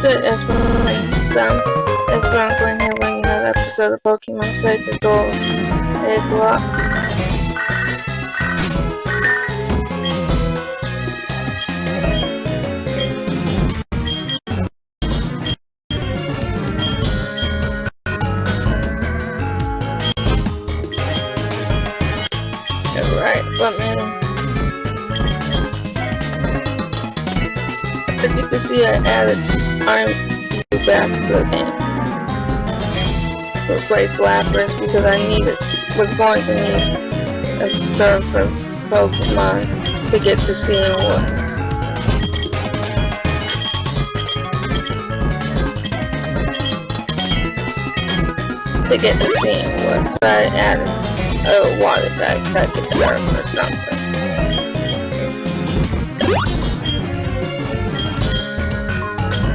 good, Esper. Esper, I'm going here bringing another episode of Pokemon Sacred Gold Egglocke. Alright, let me... As you can see, I added RMU back to the game. Replace Lapras because we're going to need a surfer Pokemon to get to seeing woods. To get to seeing woods, so I added a water type that could surf or something.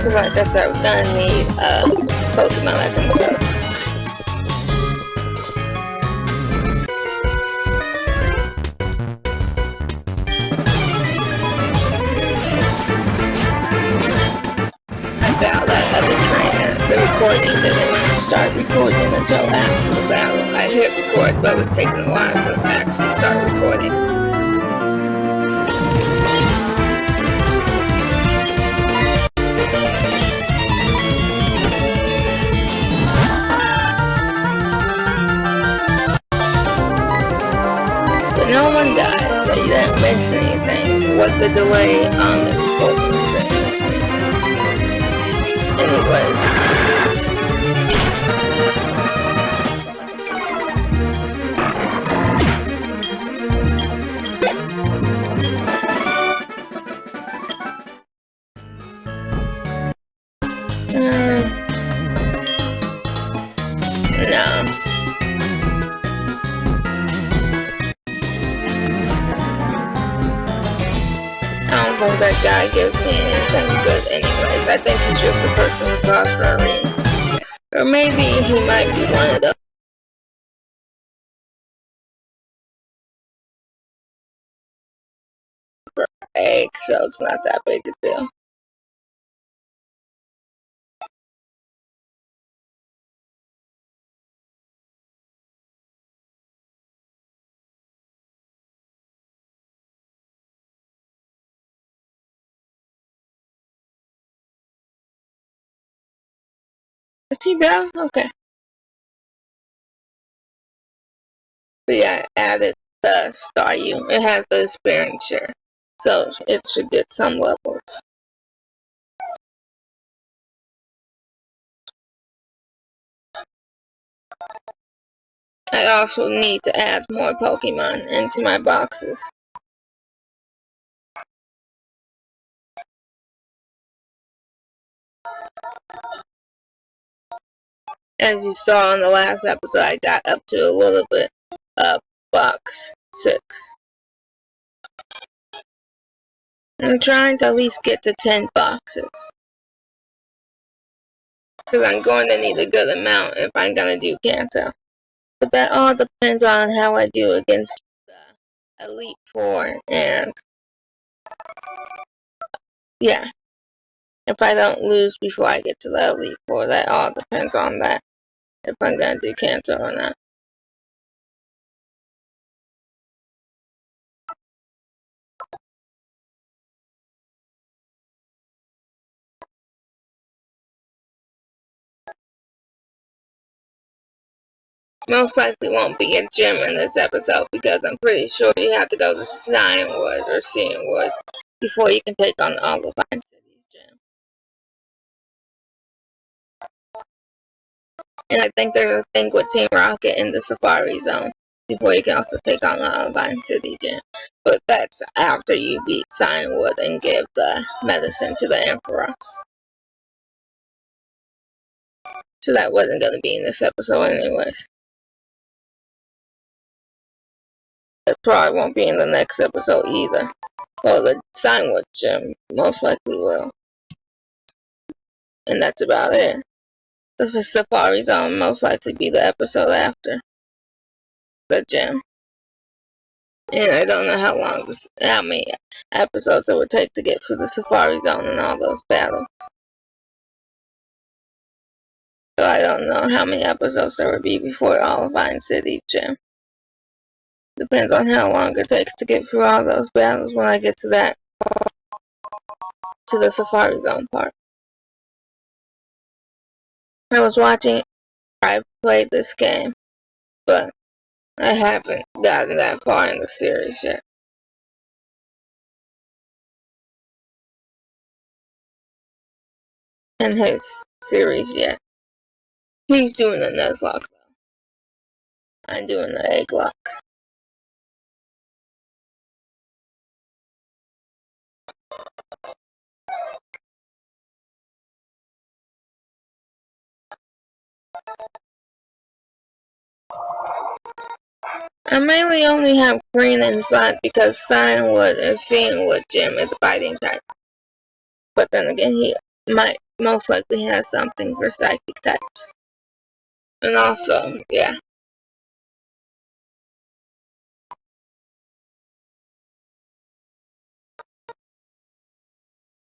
Like I said, I was gonna need a Pokemon that can surf. I found that other trainer. The recording didn't start recording until after the battle. I hit record, but it was taking a while to actually start recording. No one died, so you didn't miss anything. What the delay on the recording, you didn't miss anything. Anyways. No. I don't think that guy gives me anything good anyways. I think he's just a person who calls for a ring. Or maybe he might be one of those eggs, so it's not that big a deal. Is he bad? Okay. But yeah, I added the Staryu. It has the experience share, so it should get some levels. I also need to add more Pokemon into my boxes. As you saw in the last episode, I got up to a little bit of box 6. I'm trying to at least get to 10 boxes. Because I'm going to need a good amount if I'm going to do Kanto. But that all depends on how I do against the Elite Four, and yeah, if I don't lose before I get to the Elite Four, that all depends on that, if I'm going to do Kanto or not. Most likely won't be a gym in this episode because I'm pretty sure you have to go to Cianwood or Cianwood before you can take on Olivine City's gym. And I think there's a thing with Team Rocket in the Safari Zone before you can also take on the Olivine City gym. But that's after you beat Cianwood and give the medicine to the Ampharos. So that wasn't going to be in this episode anyways. It probably won't be in the next episode either. Well, the Cianwood gym most likely will. And that's about it. The Safari Zone most likely be the episode after the gym. And I don't know how many episodes it would take to get through the Safari Zone and all those battles. So I don't know how many episodes there will be before Olivine City Gym. Depends on how long it takes to get through all those battles when I get to that, to the Safari Zone part. I was watching, I played this game, but I haven't gotten that far in the series yet. In his series yet. He's doing the nuzlocke though. I'm doing the egglocke. I mainly only have green in front because Cyanwood and Fiendwood Gym is a fighting type. But then again, he might most likely have something for psychic types. And also, yeah.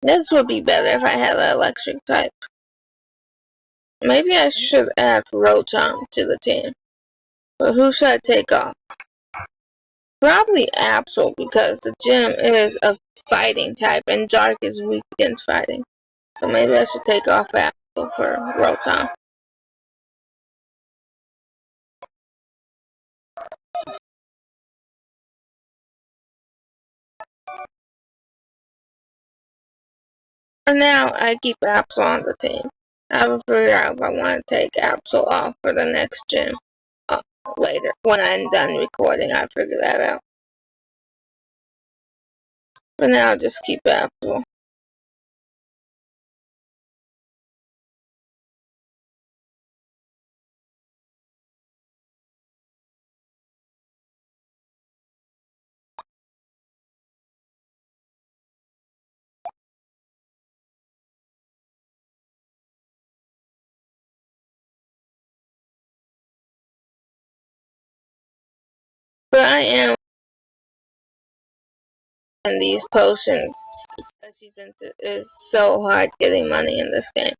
This would be better if I had an electric type. Maybe I should add Rotom to the team. But who should I take off? Probably Absol because the gym is a fighting type and Dark is weak against fighting. So maybe I should take off Absol for Rotom. For now, I keep Absol on the team. I will figure out if I want to take Absol off for the next gym later. When I'm done recording, I'll figure that out. For now, just keep Absol. But I am in these potions. It's so hard getting money in this game.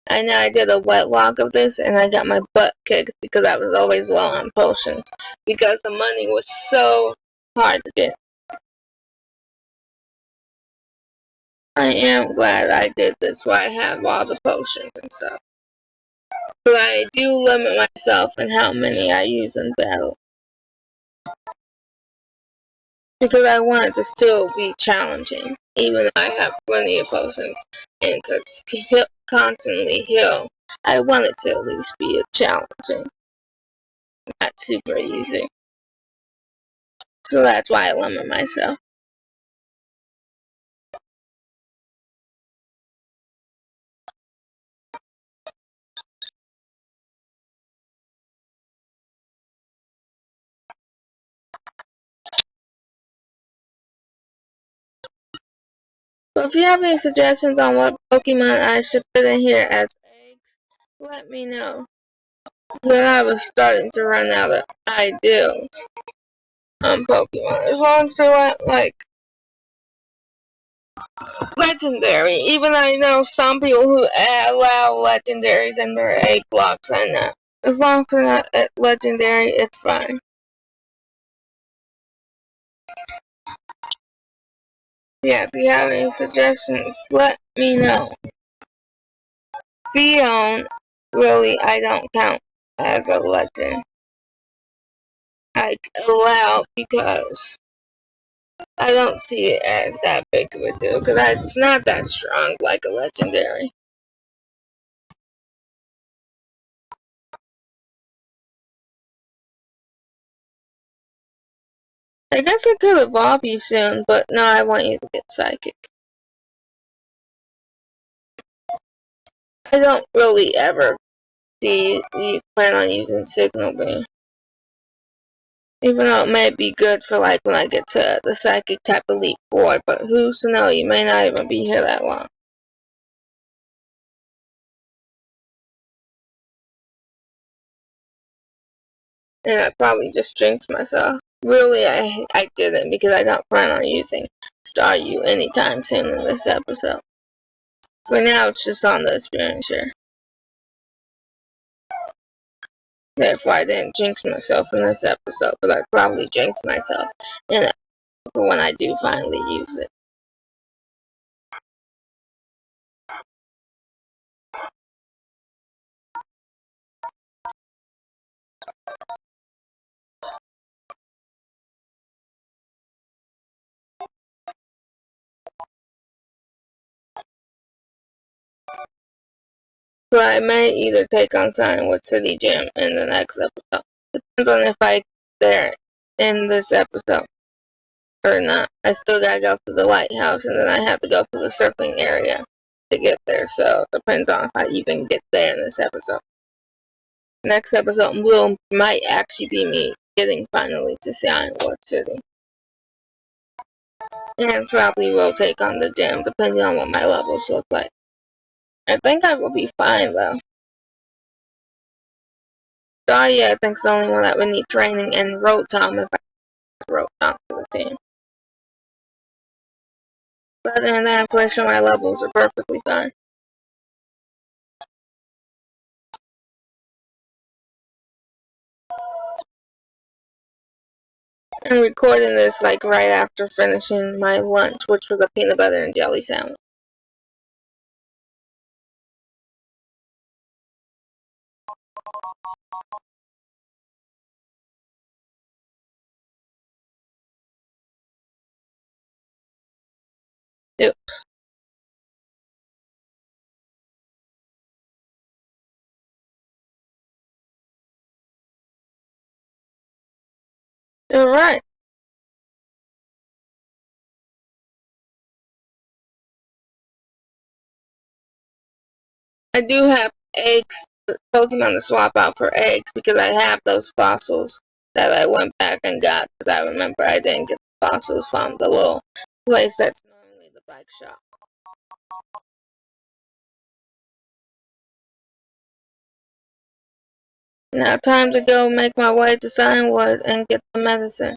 I know I did a whiteout of this and I got my butt kicked because I was always low on potions. Because the money was so hard to get. I am glad I did this where I have all the potions and stuff. But I do limit myself in how many I use in battle. Because I want it to still be challenging. Even though I have plenty of potions and could constantly heal. I want it to at least be challenging. Not super easy. So that's why I limit myself. But if you have any suggestions on what Pokemon I should put in here as eggs, let me know. Because I was starting to run out of ideas on Pokemon. As long as they're like legendary. Even I know some people who allow legendaries in their egg blocks. I know. As long as they're not legendary, it's fine. Yeah, if you have any suggestions, let me know. Fion, really, I don't count as a legend. I allow because I don't see it as that big of a deal because it's not that strong like a legendary. I guess I could evolve you soon, but no, I want you to get psychic. I don't really ever see you plan on using Signal Beam. Even though it may be good for like when I get to the psychic type Elite Four, but who's to know, you may not even be here that long. And I probably just jinxed myself. Really, I didn't because I don't plan on using Staryu anytime soon in this episode. For now, it's just on the experience here. Therefore, I didn't jinx myself in this episode, but I probably jinxed myself in it for when I do finally use it. So I may either take on Signwood City Gym in the next episode. Depends on if I get there in this episode or not. I still gotta go to the lighthouse, and then I have to go to the surfing area to get there. So it depends on if I even get there in this episode. Next episode might actually be me getting finally to Signwood City. And probably will take on the gym, depending on what my levels look like. I think I will be fine though. Dahlia, I think, is the only one that would need training, and Rotom if I Rotom for the team. But other than that, I'm pretty sure my levels are perfectly fine. I'm recording this like right after finishing my lunch, which was a peanut butter and jelly sandwich. Oops. Alright. I do have eggs, Pokemon to swap out for eggs, because I have those fossils that I went back and got, because I remember I didn't get the fossils from the little place that's normally the bike shop. Now time to go make my way to Signwood and get the medicine.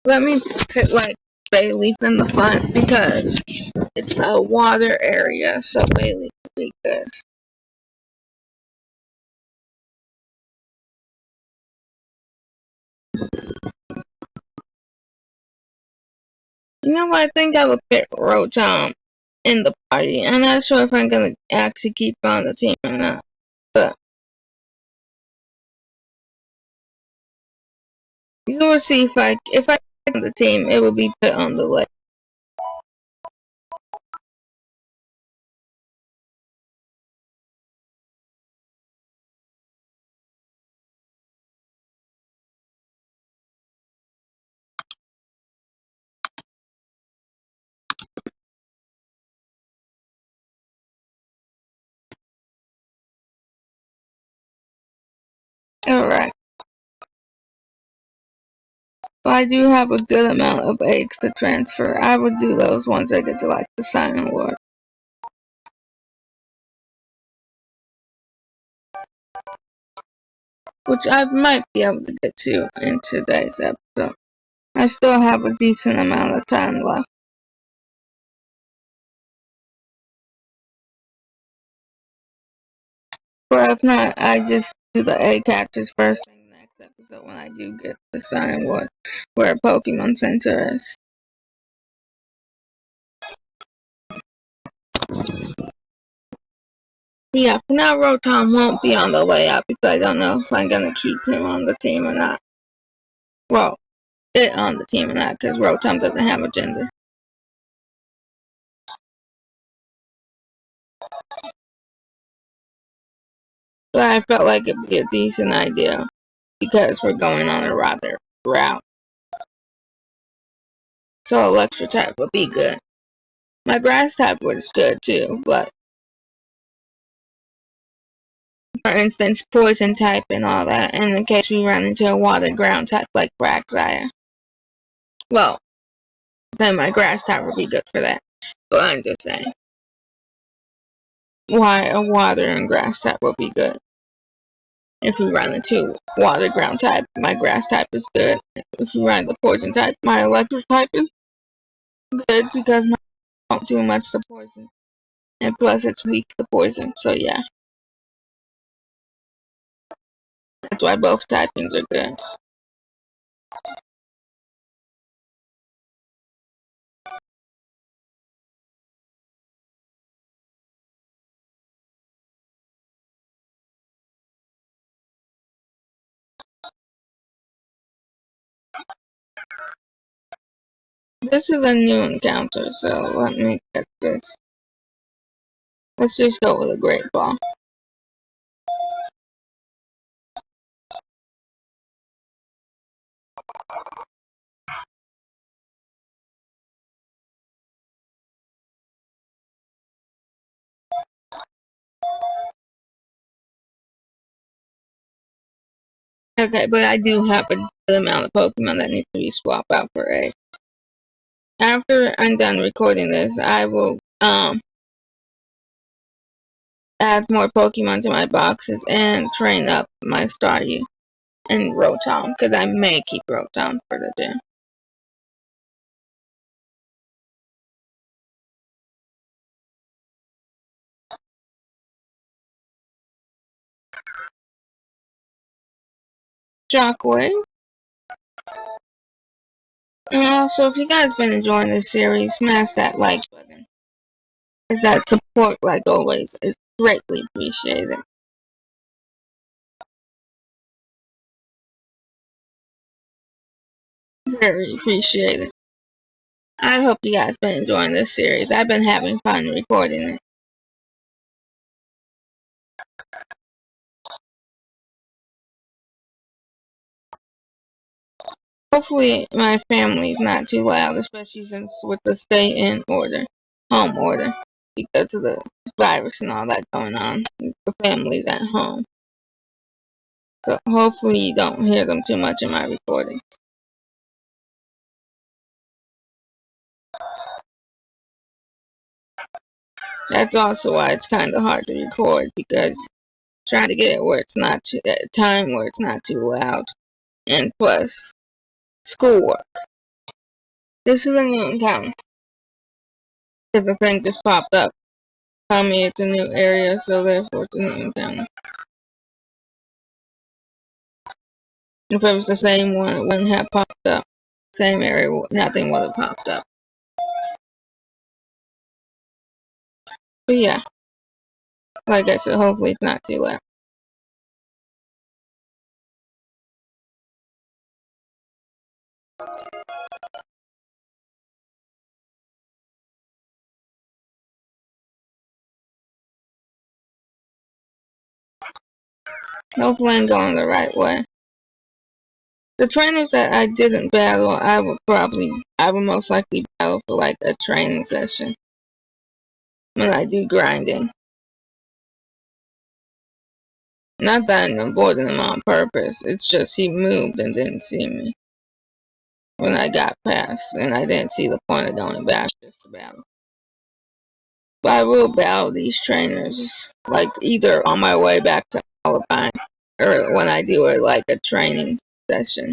Let me put like bay leaf in the front because it's a water area, so bay leaf would be good. You know what? I think I would pick Rotom in the party. I'm not sure if I'm gonna actually keep on the team or not, but you will see if I keep on the team, it will be put on the list. Alright. But I do have a good amount of eggs to transfer. I would do those once I get to like the Silent Ward. Which I might be able to get to in today's episode. I still have a decent amount of time left. Or if not, I just do the egg catches first thing next episode when I do get to sign where Pokemon Center is. Yeah, for now Rotom won't be on the way out because I don't know if I'm gonna keep him on the team or not. Well, it on the team or not because Rotom doesn't have a gender. But I felt like it'd be a decent idea because we're going on a rather route. So electric type would be good. My grass type was good too, but for instance, poison type and all that, and in case we run into a water ground type like Braxia. Well, then my grass type would be good for that. But I'm just saying. Why a water and grass type would be good. If you run into water ground type, my grass type is good. If you run the poison type, my electric type is good because my don't do much to poison. And plus it's weak to poison, so yeah. That's why both typings are good. This is a new encounter, so let me get this. Let's just go with a great ball. Okay, but I do have a good amount of Pokemon that need to be swapped out for eggs. After I'm done recording this, I will add more Pokemon to my boxes and train up my Staryu and Rotom, because I may keep Rotom for the gym. Shockwave. And also, if you guys been enjoying this series, smash that like button. Because that support, like always, is greatly appreciated. Very appreciated. I hope you guys been enjoying this series. I've been having fun recording it. Hopefully my family's not too loud, especially since with the stay in order, home order, because of the virus and all that going on. The family's at home. So hopefully you don't hear them too much in my recording. That's also why it's kind of hard to record, because trying to get it where it's not too, at a time where it's not too loud. And plus, schoolwork. This is a new encounter. Because the thing just popped up. Tell me it's a new area, so therefore it's a new encounter. If it was the same one, it wouldn't have popped up. Same area, nothing would have popped up. But yeah, like I said, hopefully it's not too loud. Hopefully I'm going the right way. The trainers that I didn't battle, I would most likely battle for like a training session when I do grinding. Not that I'm avoiding him on purpose, it's just he moved and didn't see me when I got past, and I didn't see the point of going back just to battle. But I will battle these trainers, like either on my way back to Olivine, or when I do like a training session.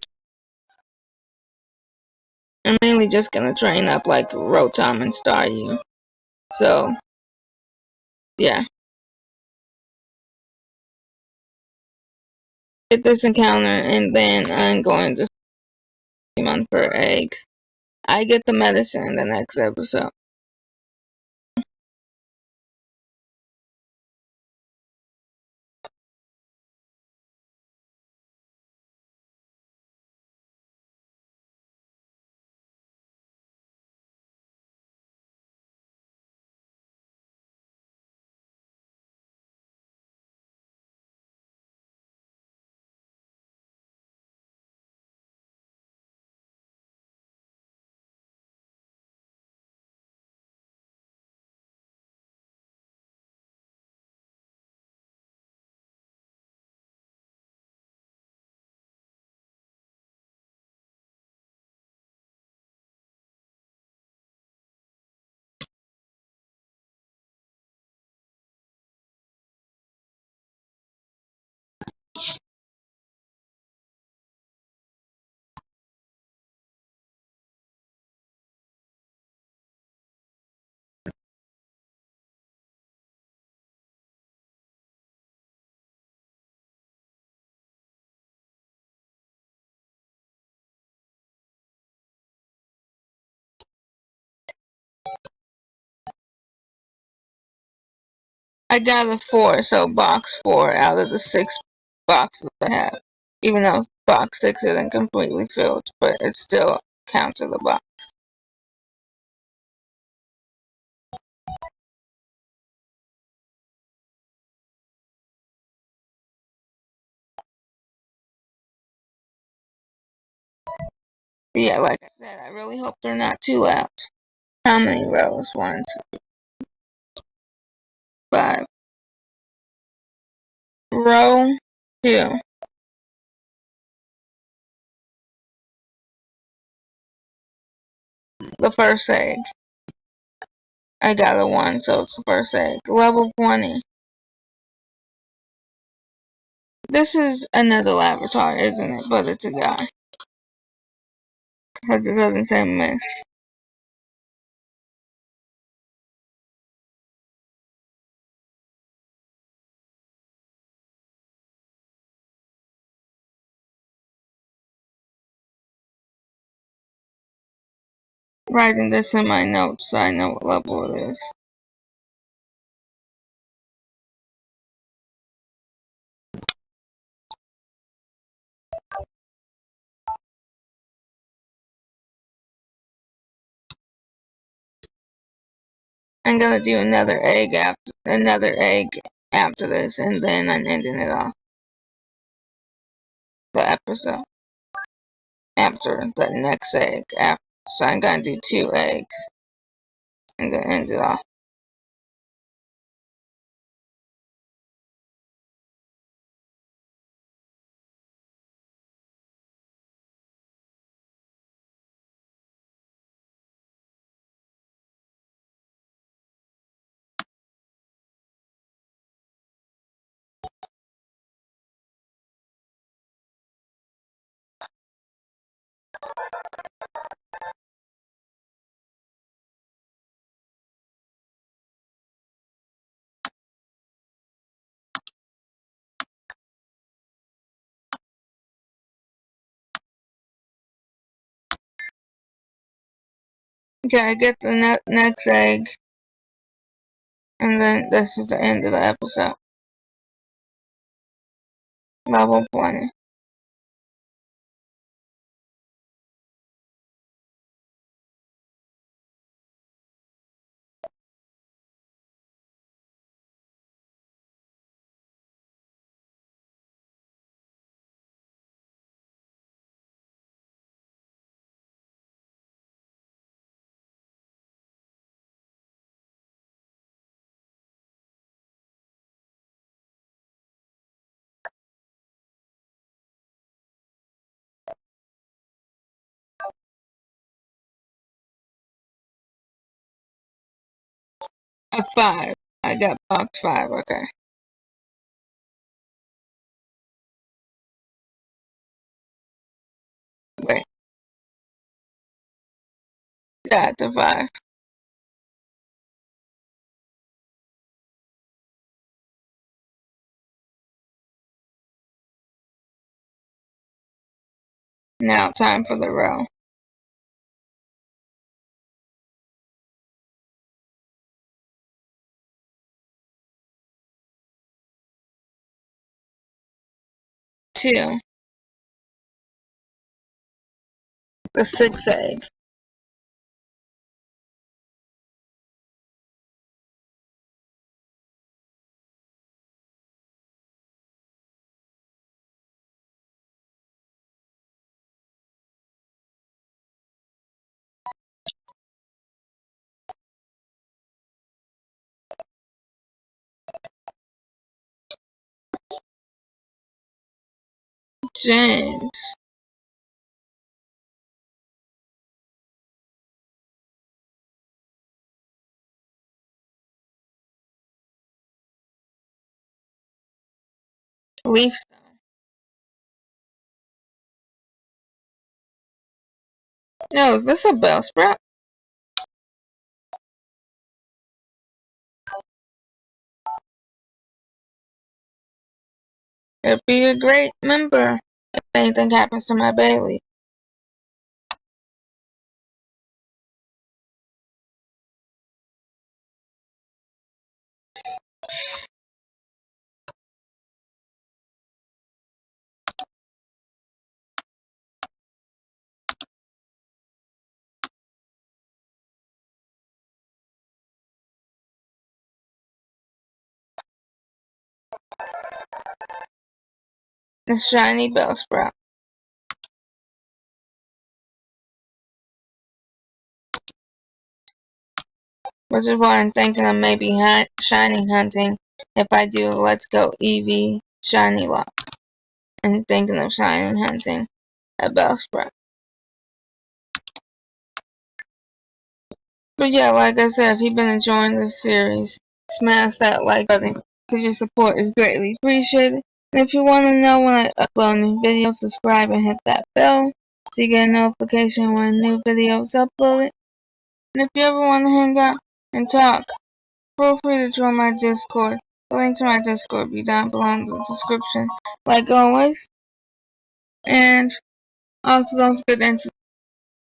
I'm mainly just gonna train up like Rotom and Staryu. So, yeah. Get this encounter, and then I'm going to Pokemon for eggs. I get the medicine in the next episode. I got a 4, so box 4 out of the 6 boxes I have. Even though box 6 isn't completely filled, but it still counts as a box. But yeah, like I said, I really hope they're not too loud. How many rows? 1, 2, 5. Row 2. The first egg. I got a 1, so it's the first egg. Level 20. This is another Avatar, isn't it? But it's a guy. Because it doesn't say miss. Writing this in my notes so I know what level it is. I'm gonna do another egg after this, and then I'm ending it off the episode after the next egg. So I'm gonna do 2 eggs. I'm gonna end it off. Okay, I get the next egg, and then this is the end of the episode. Level 20. A 5. I got box 5, okay. Wait. Yeah, it's a 5. Now time for the row. Two. The 6th egg. James. Leafstone. No, is this a Bellsprout? It'd be a great member if anything happens to my Bailey. the shiny Bellsprout. Which is why I'm thinking of maybe shiny hunting if I do Let's Go Eevee Shiny Lock. I'm thinking of shiny hunting a Bellsprout. But yeah, like I said, if you've been enjoying this series, smash that like button because your support is greatly appreciated. And if you want to know when I upload new videos, subscribe and hit that bell so you get a notification when a new video is uploaded. And if you ever want to hang out and talk, feel free to join my Discord. The link to my Discord will be down below in the description, like always. And also don't forget to answer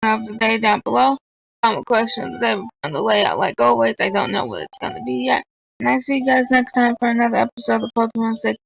of the day down below. Comment question of the day on the layout, like always. I don't know what it's gonna be yet. And I see you guys next time for another episode of Pokemon Sacred.